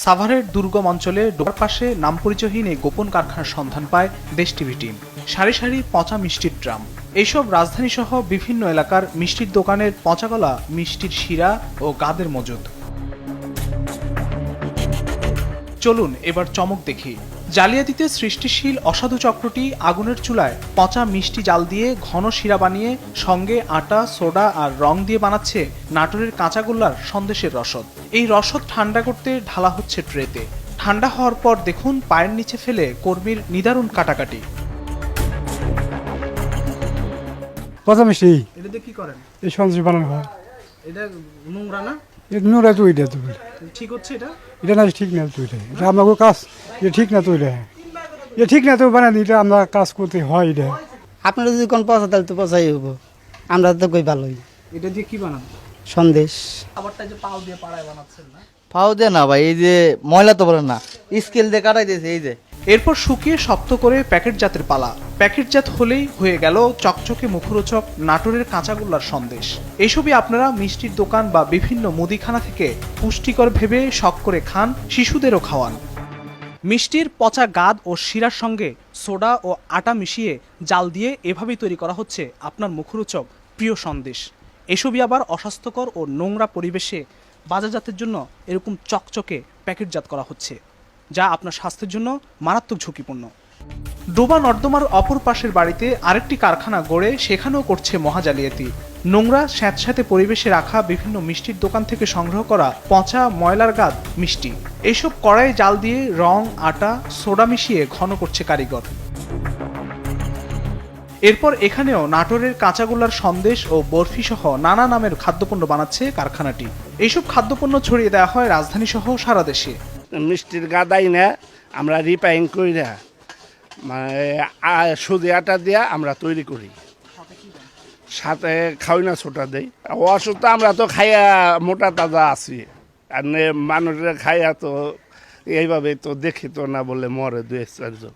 সাভারের দুর্গম অঞ্চলে ডোবার পাশে নাম পরিচয়হীন এই গোপন কারখানার সন্ধান পায় দেশ টিভি টিম। সারি সারি পচা মিষ্টির ড্রাম। এইসব রাজধানী সহ বিভিন্ন এলাকার মিষ্টির দোকানের পচাগলা মিষ্টির শিরা ও গাদের মজুদ। চলুন এবার চমক দেখি। জালিয়াতিতে সৃষ্টিশীল অসাধু চক্রটি আগুনের চুলায় পচা মিষ্টি জাল দিয়ে ঘন শিরা বানিয়ে সঙ্গে আটা, সোডা আর রং দিয়ে বানাচ্ছে নাটোরের কাঁচাগোল্লার সন্দেশের রসদ। এই রসদ ঠান্ডা করতে ঢালা হচ্ছে ট্রেতে। ঠান্ডা হওয়ার পর দেখুন পায়ের নিচে ফেলে কর্মীর নিদারুণ কাটাকাটি। পচা মিষ্টি এটা দিয়ে কি করেন? এই সন্দেশ বানানো হয়। এটা নোংরা না? এটা নোংরা তো এটা তো ঠিক হচ্ছে এটা? এটা না ঠিক না তো এটা আমাকে কাজ এটা ঠিক না তো এটা ঠিক না তো বানানি এটা আমরা কাজ করতে হয় এটা। আপনারা যদি কোন পচা তাহলে তো পচাই হবো, আমরা তো কই ভালোই। এটা দিয়ে কি বানান? সন্দেশ খাবারটা যে পাও দিয়ে পাড়ায় বানাচ্ছেন না? পাও দে না ভাই, এই যে ময়লা তো বলে না, স্কেল দিয়ে কাটাই দিয়েছে এই যে। এরপর শুকিয়ে শক্ত করে প্যাকেটজাতের পালা। প্যাকেটজাত হলেই হয়ে গেল চকচকে মুখরোচক নাটোরের কাঁচাগোল্লার সন্দেশ। এইসবই আপনারা মিষ্টির দোকান বা বিভিন্ন মুদিখানা থেকে পুষ্টিকর ভেবে শখ করে খান, শিশুদেরও খাওয়ান। মিষ্টির পচা গাদ ও শিরার সঙ্গে সোডা ও আটা মিশিয়ে জাল দিয়ে এভাবেই তৈরি করা হচ্ছে আপনার মুখরোচক প্রিয় সন্দেশ। এসবই আবার অস্বাস্থ্যকর ও নোংরা পরিবেশে বাজারজাতের জন্য এরকম চকচকে প্যাকেটজাত করা হচ্ছে, যা আপনার স্বাস্থ্যের জন্য মারাত্মক ঝুঁকিপূর্ণ। ডোবা নর্দমার অপর পাশের বাড়িতে আরেকটি কারখানা গড়ে সেখানেও করছে মহাজালিয়াতি। নোংরা স্যাঁতস্যাঁতে পরিবেশে রাখা বিভিন্ন মিষ্টির দোকান থেকে সংগ্রহ করা পচা ময়লার গাদ মিষ্টি, এইসব কড়াই জাল দিয়ে রং, আটা, সোডা মিশিয়ে ঘন করছে কারিগর। এরপর এখানেও নাটোরের কাঁচাগোল্লার সন্দেশ ও বরফি সহ নানা নামের খাদ্যপণ্য বানাচ্ছে কারখানাটি। এইসব খাদ্যপণ্য ছড়িয়ে দেওয়া হয় রাজধানী সহ সারা দেশে। মিষ্টির গাদাই না আমরা রিপাইং করি না, মানে সুজি আটা দিয়া আমরা তৈরি করি, সাথে খাওয়াই না ছোটা দেই। অসুস্থ আমরা তো খাইয়া মোটা তাজা আছি, আর মানুষের খাইয়া তো এইভাবে তো দেখি তো না বলে মরে 2-4 জন।